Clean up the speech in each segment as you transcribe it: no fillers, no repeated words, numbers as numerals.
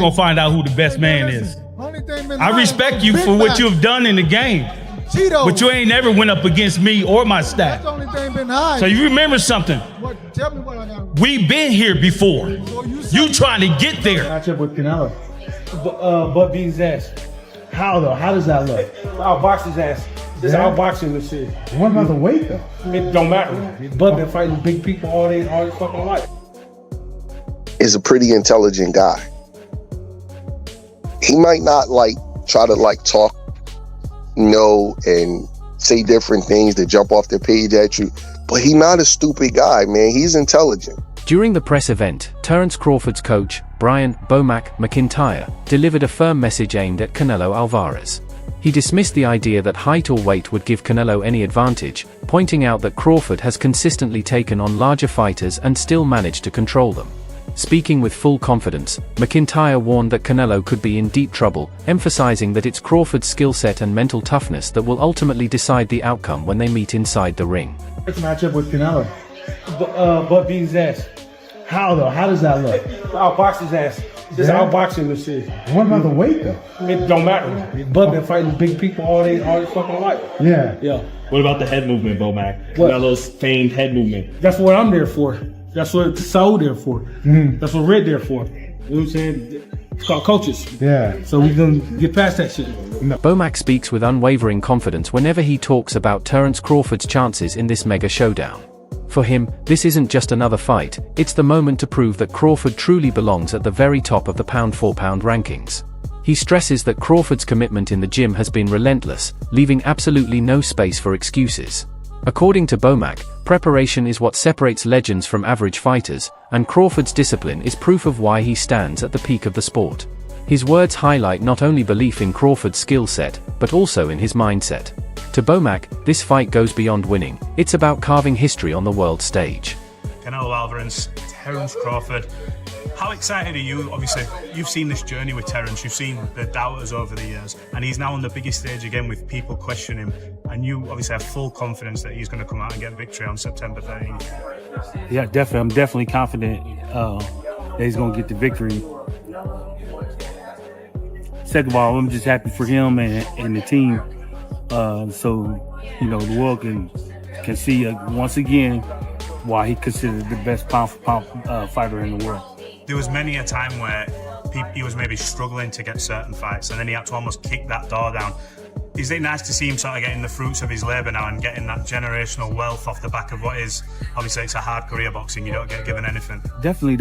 gonna find out who the best man is. I respect you for what you've done in the game. But you ain't never went up against me or my staff. That's the only thing been high. So you remember something. Tell me what I got. We've been here before. You trying to get there. Matchup with Canelo. Butt beat his ass. How though? How does that look? Outbox his ass. This outboxing this shit. What about the weight though? It don't matter. Bud been fighting big people all his fucking life. Is a pretty intelligent guy. He might not try to talk, and say different things that jump off the page at you, but he's not a stupid guy, man. He's intelligent. During the press event, Terence Crawford's coach, Brian "Bomac" McIntyre, delivered a firm message aimed at Canelo Alvarez. He dismissed the idea that height or weight would give Canelo any advantage, pointing out that Crawford has consistently taken on larger fighters and still managed to control them. Speaking with full confidence, McIntyre warned that Canelo could be in deep trouble, emphasizing that it's Crawford's skill set and mental toughness that will ultimately decide the outcome when they meet inside the ring. Let's match up with Canelo. Butt beat his ass. How though? How does that look? Outbox his ass. This outboxing this shit. What about the weight though? It don't matter. Bud been fighting big people all his fucking life. Yeah. What about the head movement, Bomac? Canelo's famed head movement. That's what I'm there for. That's what Saul there for. That's what Red there for. You know what I'm saying? It's called coaches. Yeah. So we gonna get past that shit. Bomac speaks with unwavering confidence whenever he talks about Terence Crawford's chances in this mega showdown. For him, this isn't just another fight, it's the moment to prove that Crawford truly belongs at the very top of the pound-for-pound rankings. He stresses that Crawford's commitment in the gym has been relentless, leaving absolutely no space for excuses. According to Bomac, preparation is what separates legends from average fighters, and Crawford's discipline is proof of why he stands at the peak of the sport. His words highlight not only belief in Crawford's skill set, but also in his mindset. To Bomac, this fight goes beyond winning, it's about carving history on the world stage. Canelo Alvarez, Terence Crawford. How excited are you? Obviously, you've seen this journey with Terence, you've seen the doubters over the years, and he's now on the biggest stage again with people questioning him, and you obviously have full confidence that he's going to come out and get victory on September 13th. Yeah, definitely. I'm definitely confident that he's going to get the victory. Second of all, I'm just happy for him and the team. So, the world can see once again why he considered the best pound-for-pound fighter in the world. There was many a time where he was maybe struggling to get certain fights, and then he had to almost kick that door down. Is it nice to see him sort of getting the fruits of his labour now and getting that generational wealth off the back of what is, obviously it's a hard career boxing, you don't get given anything. Definitely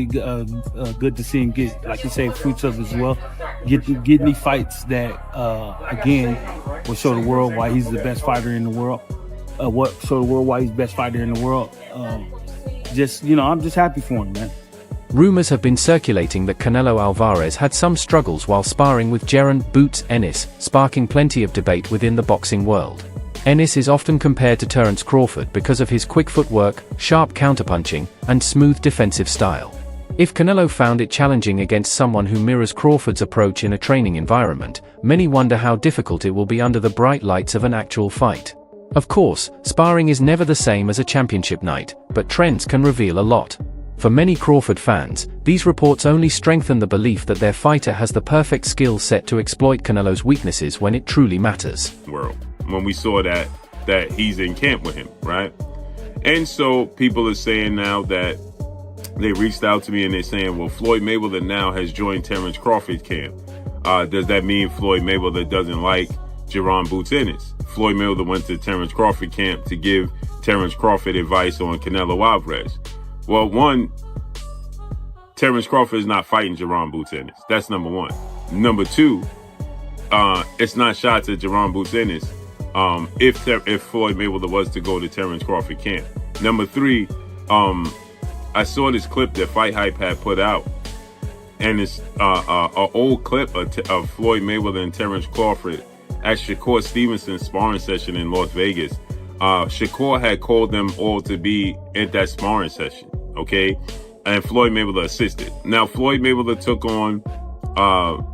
good to see him get, like you say, fruits of his wealth, get any fights that, again, will show the world why he's the best fighter in the world. Show the world why he's the best fighter in the world. I'm just happy for him, man. Rumors have been circulating that Canelo Alvarez had some struggles while sparring with Jaron "Boots" Ennis, sparking plenty of debate within the boxing world. Ennis is often compared to Terence Crawford because of his quick footwork, sharp counterpunching, and smooth defensive style. If Canelo found it challenging against someone who mirrors Crawford's approach in a training environment, many wonder how difficult it will be under the bright lights of an actual fight. Of course, sparring is never the same as a championship night, but trends can reveal a lot. For many Crawford fans, these reports only strengthen the belief that their fighter has the perfect skill set to exploit Canelo's weaknesses when it truly matters. World, when we saw that he's in camp with him, right? And so people are saying now that they reached out to me and they're saying, well, Floyd Mayweather now has joined Terence Crawford's camp. Does that mean Floyd Mayweather doesn't like Jaron "Boots" Ennis? Floyd Mayweather went to Terence Crawford camp to give Terence Crawford advice on Canelo Alvarez. Well, one, Terence Crawford is not fighting Jaron "Boots" Ennis. That's number one. Number two, it's not shots at Jaron "Boots" Ennis if Floyd Mayweather was to go to Terence Crawford camp. Number three, I saw this clip that Fight Hype had put out, and it's an old clip of Floyd Mayweather and Terence Crawford at Shakur Stevenson's sparring session in Las Vegas. Shakur had called them all to be at that sparring session, okay? And Floyd Mayweather assisted. Now, Floyd Mayweather took on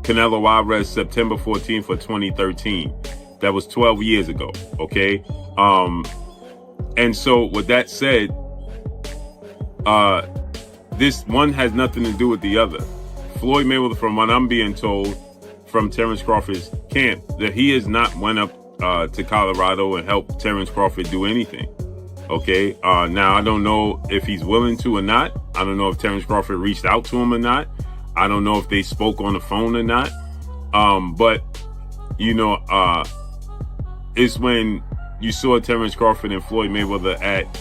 Canelo Alvarez September 14th of 2013. That was 12 years ago, okay? And so with that said, this one has nothing to do with the other. Floyd Mayweather, from what I'm being told from Terence Crawford's camp, that he has not went up to Colorado and helped Terence Crawford do anything. Okay. Now, I don't know if he's willing to or not. I don't know if Terence Crawford reached out to him or not. I don't know if they spoke on the phone or not. But, you know, it's when you saw Terence Crawford and Floyd Mayweather at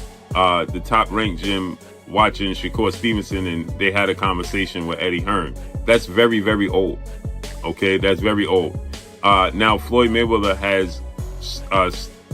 the top-ranked gym watching Shakur Stevenson, and they had a conversation with Eddie Hearn. That's very, very old. Okay, that's very old. Now, Floyd Mayweather has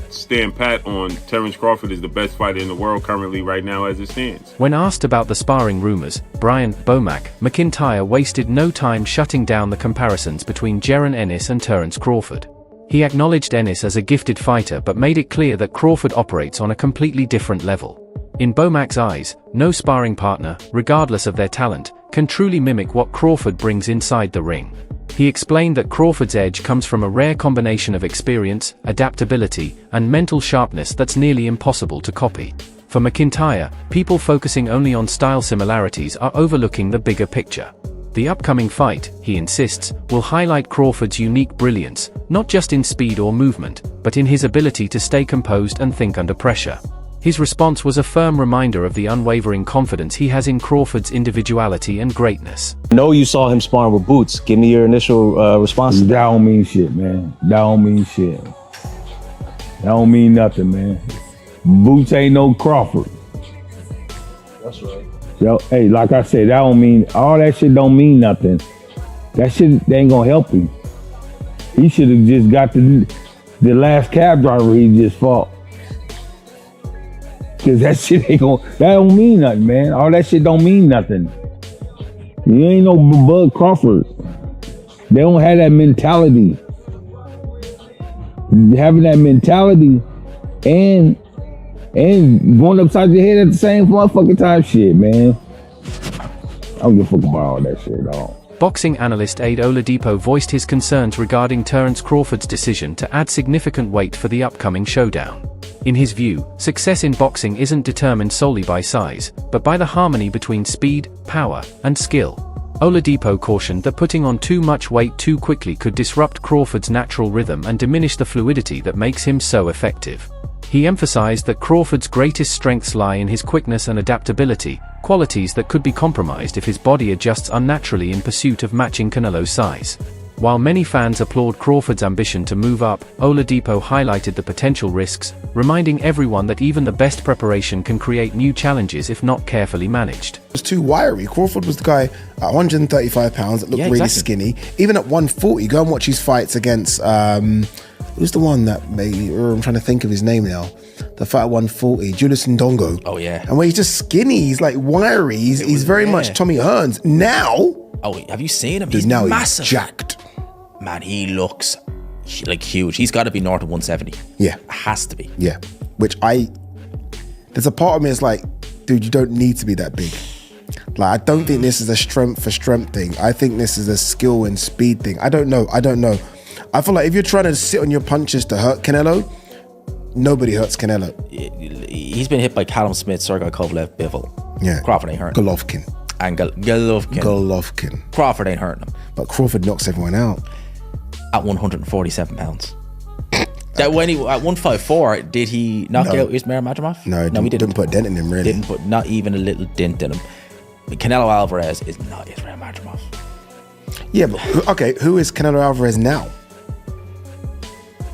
stand pat on Terence Crawford is the best fighter in the world currently right now as it stands. When asked about the sparring rumors, Brian "Bomac" McIntyre wasted no time shutting down the comparisons between Jaron Ennis and Terence Crawford. He acknowledged Ennis as a gifted fighter but made it clear that Crawford operates on a completely different level. In Bomac's eyes, no sparring partner, regardless of their talent, can truly mimic what Crawford brings inside the ring. He explained that Crawford's edge comes from a rare combination of experience, adaptability, and mental sharpness that's nearly impossible to copy. For McIntyre, people focusing only on style similarities are overlooking the bigger picture. The upcoming fight, he insists, will highlight Crawford's unique brilliance, not just in speed or movement, but in his ability to stay composed and think under pressure. His response was a firm reminder of the unwavering confidence he has in Crawford's individuality and greatness. I know you saw him sparring with Boots. Give me your initial response. That don't mean shit, man. That don't mean shit. That don't mean nothing, man. Boots ain't no Crawford. That's right. Yo, hey, like I said, that don't mean, all that shit don't mean nothing. That shit ain't gonna help him. He should have just got the last cab driver he just fought. Cause that shit ain't gonna, that don't mean nothing, man. All that shit don't mean nothing. You ain't no Bud Crawford. They don't have that mentality. Having that mentality and going upside your head at the same motherfucking time, shit, man. I don't give a fuck about all that shit at all. Boxing analyst Aid Oladipo voiced his concerns regarding Terence Crawford's decision to add significant weight for the upcoming showdown. In his view, success in boxing isn't determined solely by size, but by the harmony between speed, power, and skill. Oladipo cautioned that putting on too much weight too quickly could disrupt Crawford's natural rhythm and diminish the fluidity that makes him so effective. He emphasized that Crawford's greatest strengths lie in his quickness and adaptability, qualities that could be compromised if his body adjusts unnaturally in pursuit of matching Canelo's size. While many fans applaud Crawford's ambition to move up, Oladipo highlighted the potential risks, reminding everyone that even the best preparation can create new challenges if not carefully managed. It was too wiry. Crawford was the guy at 135 pounds that looked really skinny. Even at 140, go and watch his fights against, who's the one that made, I'm trying to think of his name now. The fight at 140, Julius Ndongo. Oh yeah. And when he's just skinny, he's like wiry. He's very much Tommy Hearns. Now, oh, have you seen him? He's now massive. He's jacked. Man, he looks like huge. He's got to be north of 170. Yeah. It has to be. Yeah. There's a part of me that's like, dude, you don't need to be that big. Like, I don't think this is a strength for strength thing. I think this is a skill and speed thing. I don't know. I feel like if you're trying to sit on your punches to hurt Canelo, nobody hurts Canelo. He's been hit by Callum Smith, Sergey Kovalev, Bivol. Yeah. Crawford ain't hurting. Golovkin. And Golovkin. Crawford ain't hurting him. But Crawford knocks everyone out. At 147 pounds. That when he at 154, did he knock out Ismail Madrimov? No, he didn't put a dent in him, really. Didn't put not even a little dent in him. Canelo Alvarez is not Ismail Madrimov. Yeah, but okay, who is Canelo Alvarez now?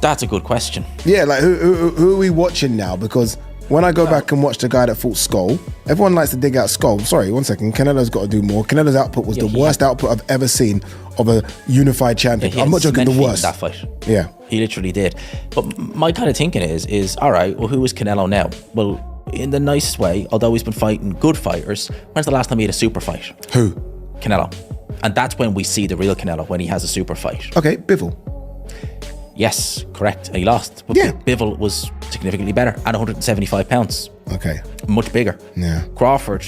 That's a good question. Yeah, like who are we watching now? Because when I go back and watch the guy that fought Skull, everyone likes to dig out Skull. Sorry, one second. Canelo's got to do more. Canelo's output was the worst output I've ever seen of a unified champion. I'm not joking, the worst. That fight. Yeah. He literally did. But my kind of thinking is all right, well, who is Canelo now? Well, in the nicest way, although he's been fighting good fighters, when's the last time he had a super fight? Who? Canelo. And that's when we see the real Canelo, when he has a super fight. Okay, Bivol. Yes, correct. And he lost. But Bivol was significantly better at 175 pounds. Okay. Much bigger. Yeah. Crawford,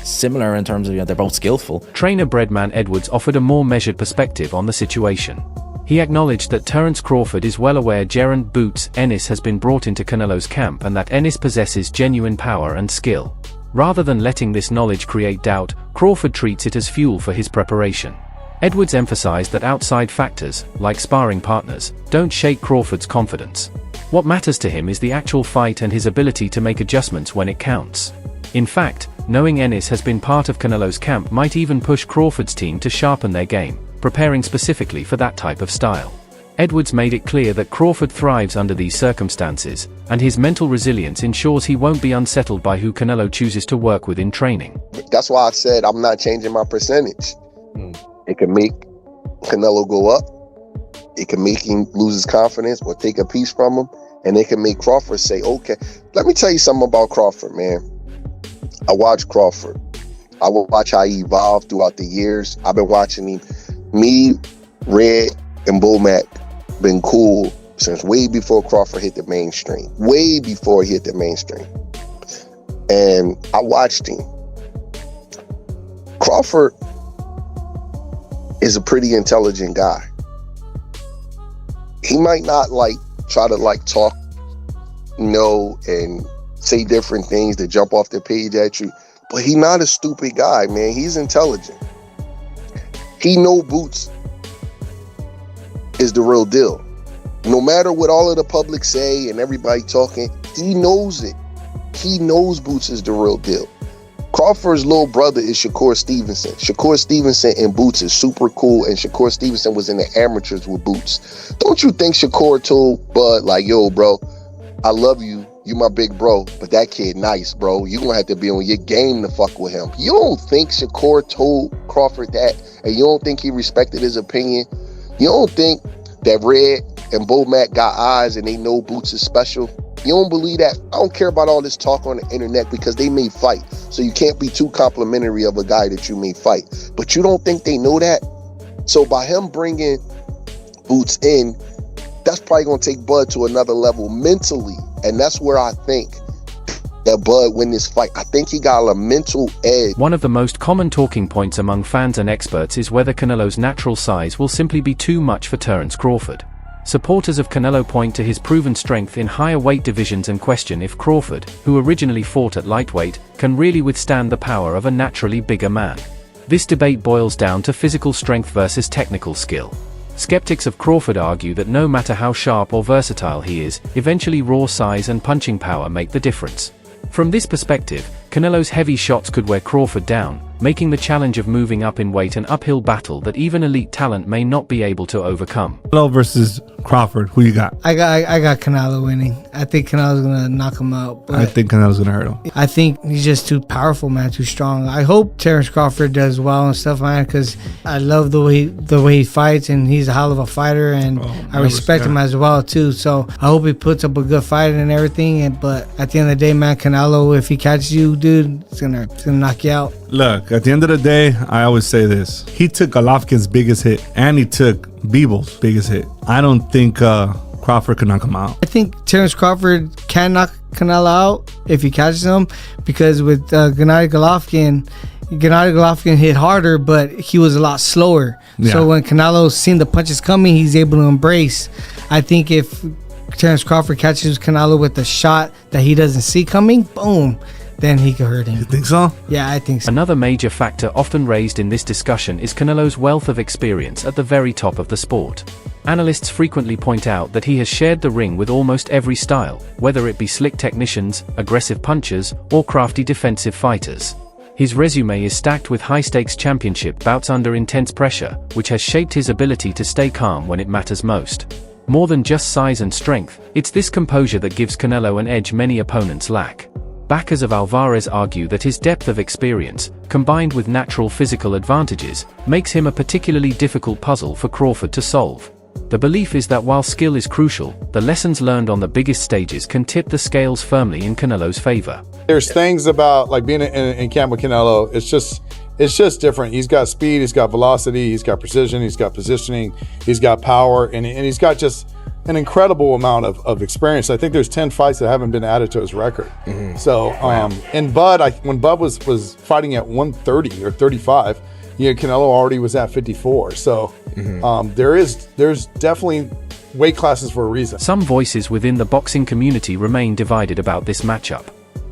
similar in terms of, they're both skillful. Trainer Breadman Edwards offered a more measured perspective on the situation. He acknowledged that Terence Crawford is well aware Jaron "Boots" Ennis has been brought into Canelo's camp and that Ennis possesses genuine power and skill. Rather than letting this knowledge create doubt, Crawford treats it as fuel for his preparation. Edwards emphasized that outside factors, like sparring partners, don't shake Crawford's confidence. What matters to him is the actual fight and his ability to make adjustments when it counts. In fact, knowing Ennis has been part of Canelo's camp might even push Crawford's team to sharpen their game, preparing specifically for that type of style. Edwards made it clear that Crawford thrives under these circumstances, and his mental resilience ensures he won't be unsettled by who Canelo chooses to work with in training. That's why I said I'm not changing my percentage. It can make Canelo go up. It can make him lose his confidence or take a piece from him. And it can make Crawford say, okay, let me tell you something about Crawford, man. I watch Crawford. I will watch how he evolved throughout the years. I've been watching him. Me, Red, and Bomac been cool since way before Crawford hit the mainstream. Way before he hit the mainstream. And I watched him. Crawford is a pretty intelligent guy. He might not try to talk, and say different things to jump off the page at you, but he's not a stupid guy, man. He's intelligent. He know Boots is the real deal. No matter what all of the public say and everybody talking, he knows it. He knows Boots is the real deal. Crawford's little brother is Shakur Stevenson. Shakur Stevenson and Boots is super cool, and Shakur Stevenson was in the amateurs with Boots. Don't you think Shakur told Bud, yo, bro, I love you. You my big bro, but that kid nice, bro. You gonna have to be on your game to fuck with him. You don't think Shakur told Crawford that, and you don't think he respected his opinion? You don't think that Red and Bomac got eyes and they know Boots is special? You don't believe that? I don't care about all this talk on the internet because they may fight. So you can't be too complimentary of a guy that you may fight. But you don't think they know that? So by him bringing Boots in, that's probably going to take Bud to another level mentally. And that's where I think that Bud win this fight. I think he got a mental edge. One of the most common talking points among fans and experts is whether Canelo's natural size will simply be too much for Terence Crawford. Supporters of Canelo point to his proven strength in higher weight divisions and question if Crawford, who originally fought at lightweight, can really withstand the power of a naturally bigger man. This debate boils down to physical strength versus technical skill. Skeptics of Crawford argue that no matter how sharp or versatile he is, eventually raw size and punching power make the difference. From this perspective, Canelo's heavy shots could wear Crawford down, making the challenge of moving up in weight an uphill battle that even elite talent may not be able to overcome. Canelo versus Crawford, who you got? I got Canelo winning. I think Canelo's gonna knock him out. I think Canelo's gonna hurt him. I think he's just too powerful, man, too strong. I hope Terence Crawford does well and stuff, man, because I love the way he fights, and he's a hell of a fighter, and I respect him as well too. So I hope he puts up a good fight and everything. But at the end of the day, man, Canelo, if he catches you, dude, it's gonna knock you out. Look, at the end of the day, I always say this. He took Golovkin's biggest hit, and he took Bivol' biggest hit. I don't think Crawford can knock him out. I think Terence Crawford can knock Canelo out if he catches him, because with Gennady Golovkin hit harder, but he was a lot slower. Yeah. So when Canelo seen the punches coming, he's able to embrace. I think if Terence Crawford catches Canelo with a shot that he doesn't see coming, boom, then he could hurt him. You think so? Yeah, I think so. Another major factor often raised in this discussion is Canelo's wealth of experience at the very top of the sport. Analysts frequently point out that he has shared the ring with almost every style, whether it be slick technicians, aggressive punchers, or crafty defensive fighters. His resume is stacked with high-stakes championship bouts under intense pressure, which has shaped his ability to stay calm when it matters most. More than just size and strength, it's this composure that gives Canelo an edge many opponents lack. Backers of Alvarez argue that his depth of experience, combined with natural physical advantages, makes him a particularly difficult puzzle for Crawford to solve. The belief is that while skill is crucial, the lessons learned on the biggest stages can tip the scales firmly in Canelo's favor. There's things about being in camp with Canelo, it's just different. He's got speed, he's got velocity, he's got precision, he's got positioning, he's got power, and he's got just an incredible amount of experience. I think there's 10 fights that haven't been added to his record. Mm-hmm. So, and Bud, when Bud was fighting at 130 or 35, Canelo already was at 54. So there's definitely weight classes for a reason. Some voices within the boxing community remain divided about this matchup.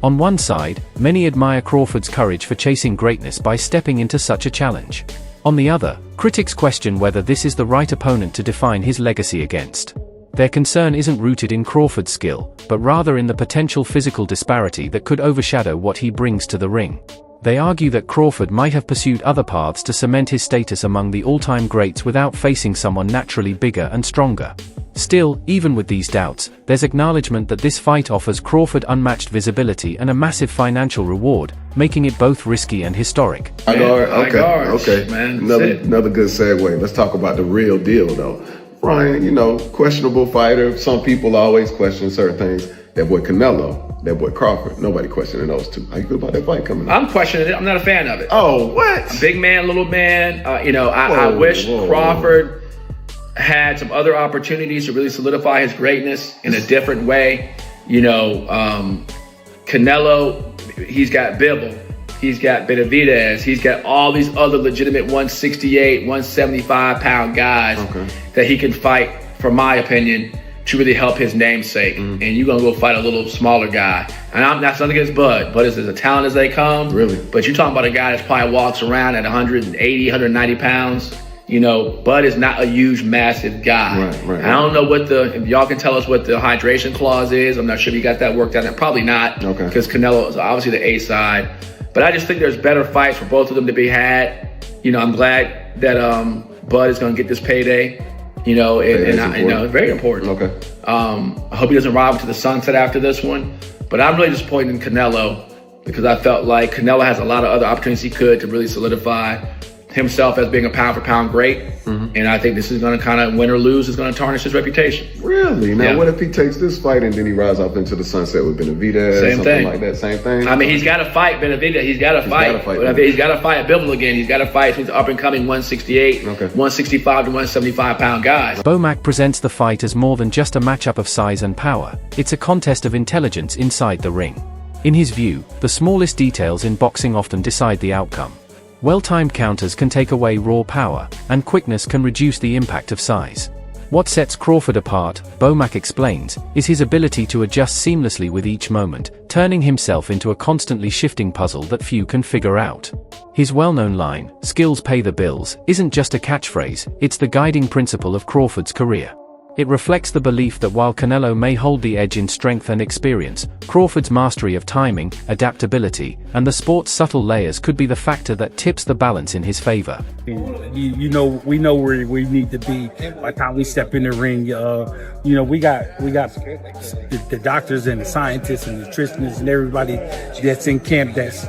On one side, many admire Crawford's courage for chasing greatness by stepping into such a challenge. On the other, critics question whether this is the right opponent to define his legacy against. Their concern isn't rooted in Crawford's skill, but rather in the potential physical disparity that could overshadow what he brings to the ring. They argue that Crawford might have pursued other paths to cement his status among the all-time greats without facing someone naturally bigger and stronger. Still, even with these doubts, there's acknowledgement that this fight offers Crawford unmatched visibility and a massive financial reward, making it both risky and historic. Okay. Man, another good segue. Let's talk about the real deal, though. Ryan, questionable fighter. Some people always question certain things. That boy Canelo, that boy Crawford, nobody questioning those two. How you feel about that fight coming up? I'm questioning it. I'm not a fan of it. Oh, what? Big man, little man. I wish Crawford had some other opportunities to really solidify his greatness in a different way. Canelo, he's got Bivol. He's got Benavidez. He's got all these other legitimate 168, 175 pound guys that he can fight, from my opinion, to really help his namesake. And you're going to go fight a little smaller guy. And that's nothing against Bud. Bud is as talented as they come. Really? But you're talking about a guy that probably walks around at 180, 190 pounds. Bud is not a huge, massive guy. Right. I don't know if y'all can tell us what the hydration clause is. I'm not sure if you got that worked out. Probably not. Okay. Because Canelo is obviously the A side. But I just think there's better fights for both of them to be had. I'm glad that Bud is going to get this payday. It's very important. Okay. I hope he doesn't ride to the sunset after this one. But I'm really disappointed in Canelo because I felt like Canelo has a lot of other opportunities he could to really solidify himself as being a pound for pound great. And I think this is going to kind of, win or lose, is going to tarnish his reputation. Really? Now, what if he takes this fight and then he rides off into the sunset with Benavidez? Something like that. Same thing? I mean, he's got to fight Benavidez. He's got to fight. He's got to fight Bivol again. He's got to fight these up and coming 168, 165 to 175 pound guys. Bomac presents the fight as more than just a matchup of size and power. It's a contest of intelligence inside the ring. In his view, the smallest details in boxing often decide the outcome. Well-timed counters can take away raw power, and quickness can reduce the impact of size. What sets Crawford apart, Bomac explains, is his ability to adjust seamlessly with each moment, turning himself into a constantly shifting puzzle that few can figure out. His well-known line, "Skills pay the bills," isn't just a catchphrase, it's the guiding principle of Crawford's career. It reflects the belief that while Canelo may hold the edge in strength and experience, Crawford's mastery of timing, adaptability, and the sport's subtle layers could be the factor that tips the balance in his favor. We know where we need to be by the time we step in the ring. We got the doctors and the scientists and the nutritionists and everybody that's in camp that's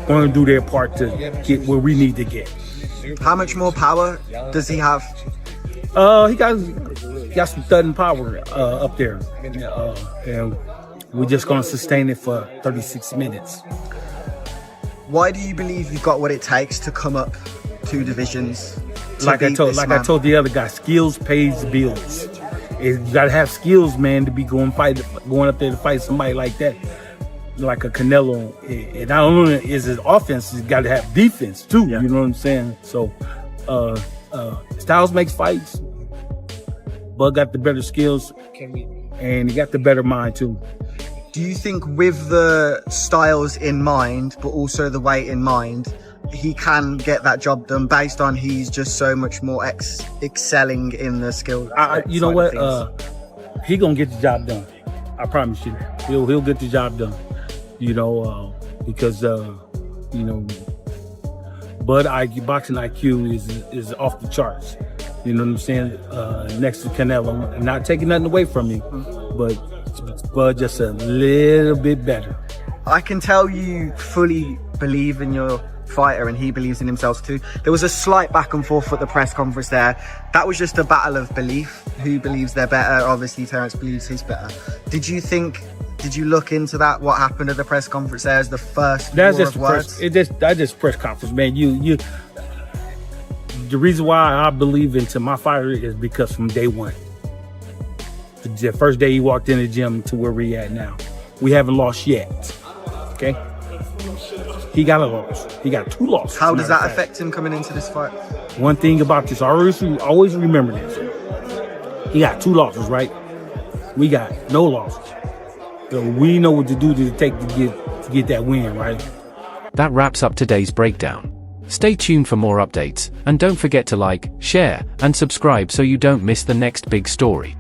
going to do their part to get where we need to get. How much more power does he have? He got some thudding power up there, and we're just gonna sustain it for 36 minutes. Why do you believe you've got what it takes to come up 2 divisions? I told the other guy, skills pays bills. You gotta have skills, man, to be going up there to fight somebody like that, like a Canelo. And not only is his offense, he's got to have defense too. Yeah. You know what I'm saying? So. Styles makes fights. Bud got the better skills, and he got the better mind too. Do you think with the styles in mind, but also the weight in mind, he can get that job done based on he's just so much more excelling in the skill? You know what? He gonna get the job done. I promise you. He'll get the job done. Because Bud boxing IQ is off the charts. You know what I'm saying? Next to Canelo. I'm not taking nothing away from him, but Bud just a little bit better. I can tell you fully believe in your fighter and he believes in himself too. There was a slight back and forth at the press conference there. That was just a battle of belief. Who believes they're better? Obviously, Terence believes he's better. Did you look into that? What happened at the press conference there as the first That's war just of words? That's just press conference, man. The reason why I believe into my fighter is because from day one, the first day he walked in the gym to where we at now, we haven't lost yet. Okay, he got a loss. He got 2 losses. How does that affect him coming into this fight? One thing about this, I always remember this. He got 2 losses, right? We got no losses. we know what to do to take to get that win, right? That wraps up today's breakdown. Stay tuned for more updates, and don't forget to like, share, and subscribe so you don't miss the next big story.